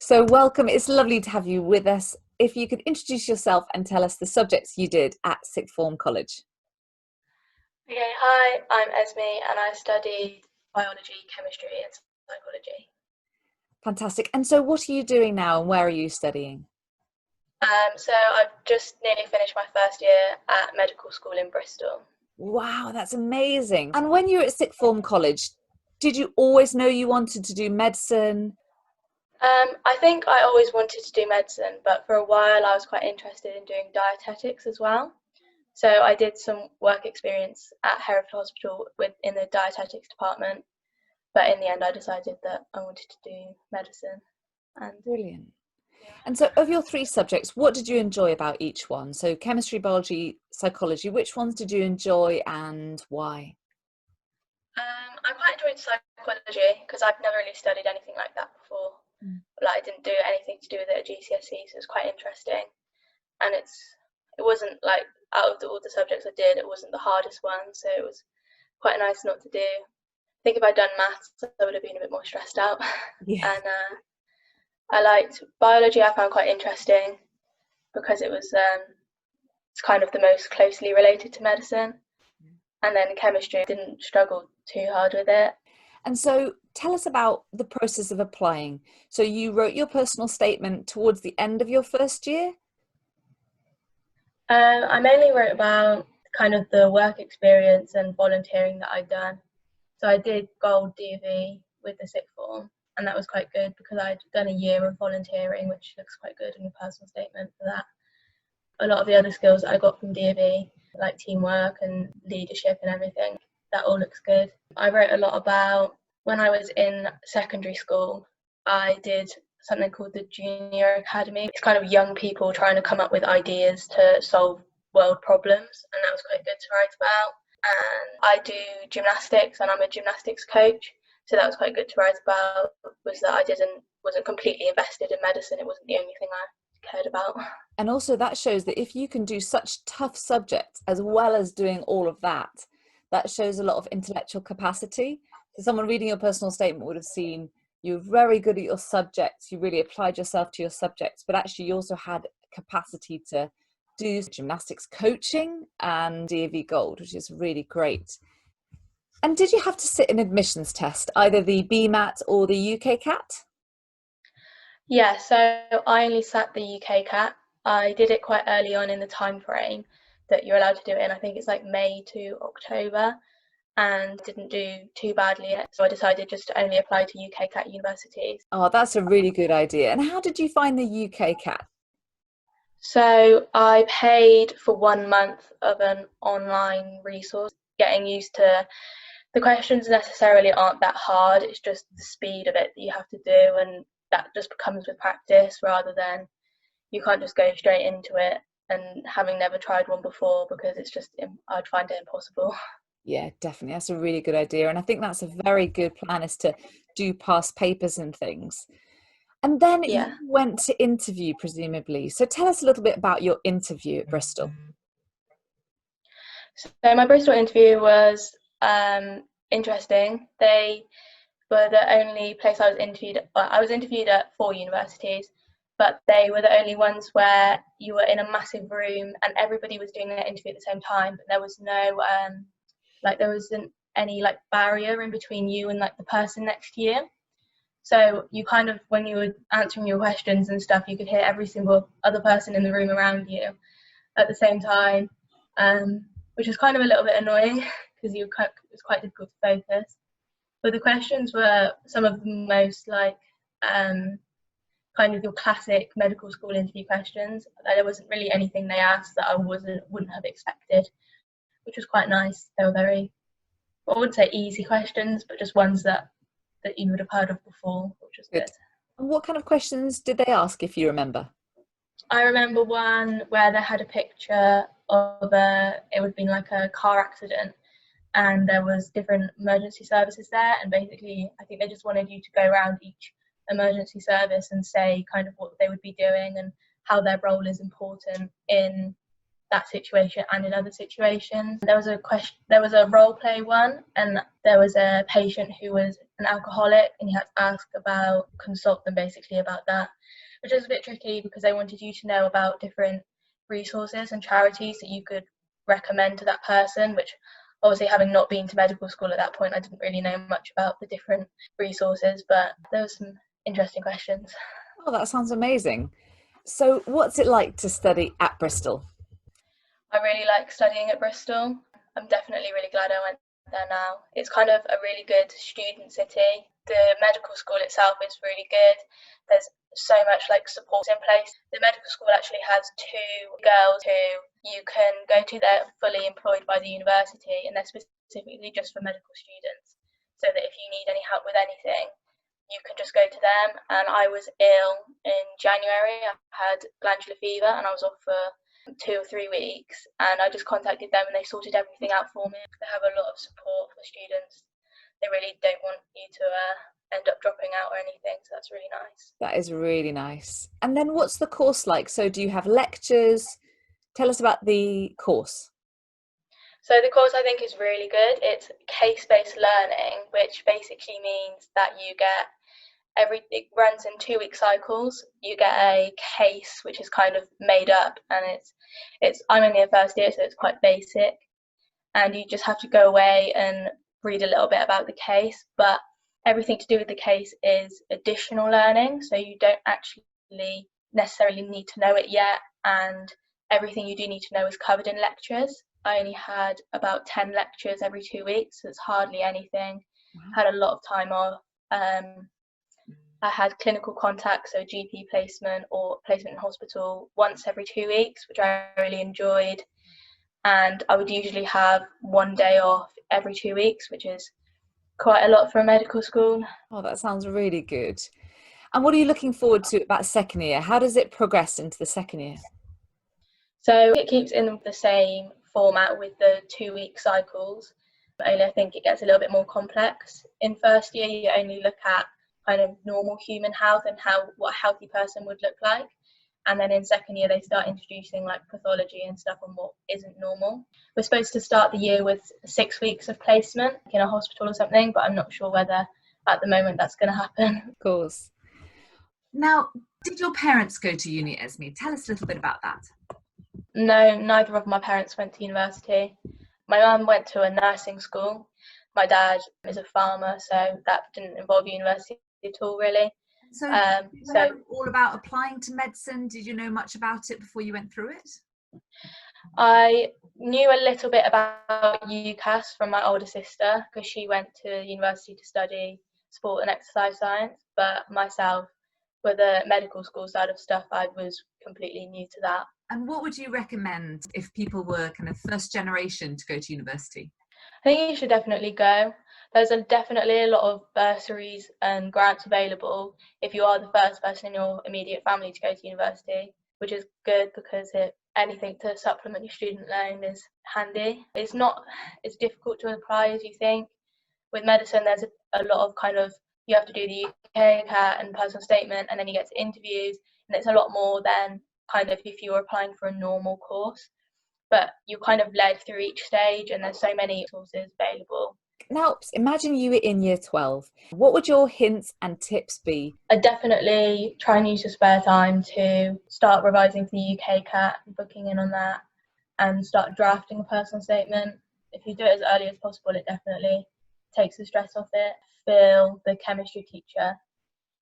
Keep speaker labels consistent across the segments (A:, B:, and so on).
A: So welcome. It's lovely to have you with us. If you could introduce yourself and tell us the subjects you did at sixth form college.
B: Okay, hi, I'm Esme and I studied biology, chemistry and psychology.
A: Fantastic. And so what are you doing now and where are you studying?
B: So I've just nearly finished my first year at medical school in Bristol.
A: Wow, that's amazing. And when you were at sixth form college, did you always know you wanted to do medicine?
B: I think I always wanted to do medicine, but for a while I was quite interested in doing dietetics as well. So I did some work experience at Hereford Hospital in the dietetics department, but in the end I decided that I wanted to do medicine. And
A: Brilliant.
B: yeah.
A: And so of your three subjects, what did you enjoy about each one? So chemistry, biology, psychology, which ones did you enjoy and why?
B: I quite enjoyed psychology because I've never really studied anything like that before. Like I didn't do anything to do with it at GCSE, so it's quite interesting. And it wasn't like out of all the subjects I did, it wasn't the hardest one, so it was quite nice not to do. I think if I'd done maths, I would have been a bit more stressed out.
A: Yeah.
B: And I liked biology. I found quite interesting because it's kind of the most closely related to medicine. And then chemistry, didn't struggle too hard with it.
A: And so tell us about the process of applying. So you wrote your personal statement towards the end of your first year?
B: I mainly wrote about kind of the work experience and volunteering that I'd done. So I did Gold DV with the sixth form, and that was quite good because I'd done a year of volunteering, which looks quite good in your personal statement for that. A lot of the other skills that I got from DV, like teamwork and leadership and everything, that all looks good. I wrote a lot about when I was in secondary school, I did something called the Junior Academy. It's kind of young people trying to come up with ideas to solve world problems, and that was quite good to write about. And I do gymnastics, and I'm a gymnastics coach, so that was quite good to write about. Was that I wasn't completely invested in medicine. It wasn't the only thing I cared about.
A: And also that shows that if you can do such tough subjects as well as doing all of that, that shows a lot of intellectual capacity. So someone reading your personal statement would have seen you're very good at your subjects, you really applied yourself to your subjects, but actually you also had capacity to do gymnastics coaching and DAV Gold, which is really great. And did you have to sit an admissions test, either the BMAT or the UKCAT?
B: Yeah, so I only sat the UKCAT. I did it quite early on in the time frame that you're allowed to do it in. I think it's like May to October, and didn't do too badly in it. So I decided just to only apply to UKCAT universities.
A: Oh, that's a really good idea. And how did you find the UKCAT?
B: So I paid for 1 month of an online resource, getting used to the questions necessarily aren't that hard. It's just the speed of it that you have to do, and that just comes with practice rather than you can't just go straight into it and having never tried one before because I'd find it impossible.
A: Yeah, definitely. That's a really good idea. And I think that's a very good plan is to do past papers and things. And then you
B: Yeah.
A: went to interview, presumably. So tell us a little bit about your interview at Bristol.
B: So my Bristol interview was interesting. They were the only place I was interviewed. I was interviewed at 4 universities, but they were the only ones where you were in a massive room and everybody was doing their interview at the same time. But there was no there wasn't any like barrier in between you and like the person next to you. So you kind of, when you were answering your questions and stuff, you could hear every single other person in the room around you at the same time, which was kind of a little bit annoying because it was quite difficult to focus. But the questions were some of the most kind of your classic medical school interview questions. There wasn't really anything they asked that I wouldn't have expected, which was quite nice. They were very, I wouldn't say easy questions, but just ones that you would have heard of before, which was
A: Good.
B: good.
A: And what kind of questions did they ask, if you remember?
B: I remember one where they had a picture of it would have been like a car accident, and there was different emergency services there, and basically I think they just wanted you to go around each emergency service and say kind of what they would be doing and how their role is important in that situation and in other situations. There was a role play one, and there was a patient who was an alcoholic, and you had to consult them basically about that, which is a bit tricky because they wanted you to know about different resources and charities that you could recommend to that person, which obviously, having not been to medical school at that point, I didn't really know much about the different resources, but there were some interesting questions.
A: Oh, that sounds amazing. So what's it like to study at Bristol?
B: I really like studying at Bristol. I'm definitely really glad I went there now. It's kind of a really good student city. The medical school itself is really good. There's so much like support in place. The medical school actually has 2 girls who you can go to. They're fully employed by the university, and they're specifically just for medical students, so that if you need any help with anything, you can just go to them. And I was ill in January. I had glandular fever and I was off for 2 or 3 weeks, and I just contacted them and they sorted everything out for me. They have a lot of support for students. They really don't want you to end up dropping out or anything, so that's really nice.
A: That is really nice. And then what's the course like? So do you have lectures? Tell us about the course.
B: So the course I think is really good. It's case-based learning, which basically means that you get it runs in 2-week cycles. You get a case which is kind of made up, and it's I'm only in first year, so it's quite basic, and you just have to go away and read a little bit about the case, but everything to do with the case is additional learning, so you don't actually necessarily need to know it yet, and everything you do need to know is covered in lectures. I only had about 10 lectures every 2 weeks, so it's hardly anything. Had a lot of time off. I had clinical contact, so GP placement or placement in hospital once every 2 weeks, which I really enjoyed. And I would usually have 1 day off every 2 weeks, which is quite a lot for a medical school.
A: Oh, that sounds really good. And what are you looking forward to about second year? How does it progress into the second year?
B: So it keeps in the same format with the 2-week cycles, but only I think it gets a little bit more complex. In first year, you only look at kind of normal human health and what a healthy person would look like. And then in second year, they start introducing like pathology and stuff on what isn't normal. We're supposed to start the year with 6 weeks of placement in a hospital or something, but I'm not sure whether at the moment that's going to happen.
A: Of course. Now, did your parents go to uni, Esme? Tell us a little bit about that.
B: No, neither of my parents went to university. My mum went to a nursing school. My dad is a farmer, so that didn't involve university at all, really.
A: So, did you know all about applying to medicine? Did you know much about it before you went through it?
B: I knew a little bit about UKCAT from my older sister because she went to university to study sport and exercise science, but myself, with the medical school side of stuff, I was completely new to that.
A: And what would you recommend if people were kind of first generation to go to university?
B: I think you should definitely go. There's definitely a lot of bursaries and grants available if you are the first person in your immediate family to go to university, which is good because anything to supplement your student loan is handy. It's not as difficult to apply as you think. With medicine, there's a lot of you have to do the UKCAT and personal statement, and then you get to interviews, and it's a lot more than kind of if you were applying for a normal course. But you're kind of led through each stage, and there's so many sources available.
A: Now, imagine you were in year 12. What would your hints and tips be?
B: I'd definitely try and use your spare time to start revising for the UKCAT, booking in on that, and start drafting a personal statement. If you do it as early as possible, it definitely takes the stress off it. Phil, the chemistry teacher,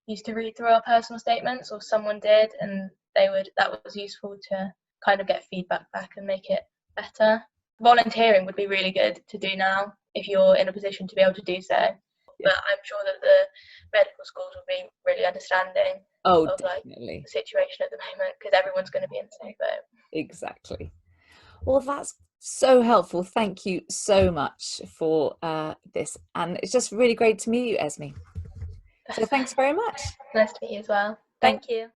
B: used to read through our personal statements, or someone did, and that was useful to kind of get feedback back and make it better. Volunteering would be really good to do now if you're in a position to be able to do so. But I'm sure that the medical schools will be really understanding of
A: definitely.
B: the situation at the moment, because everyone's going to be in the same boat.
A: Exactly. Well, that's so helpful. Thank you so much for this. And it's just really great to meet you, Esme. So thanks very much.
B: Nice to meet you as well. Thank you.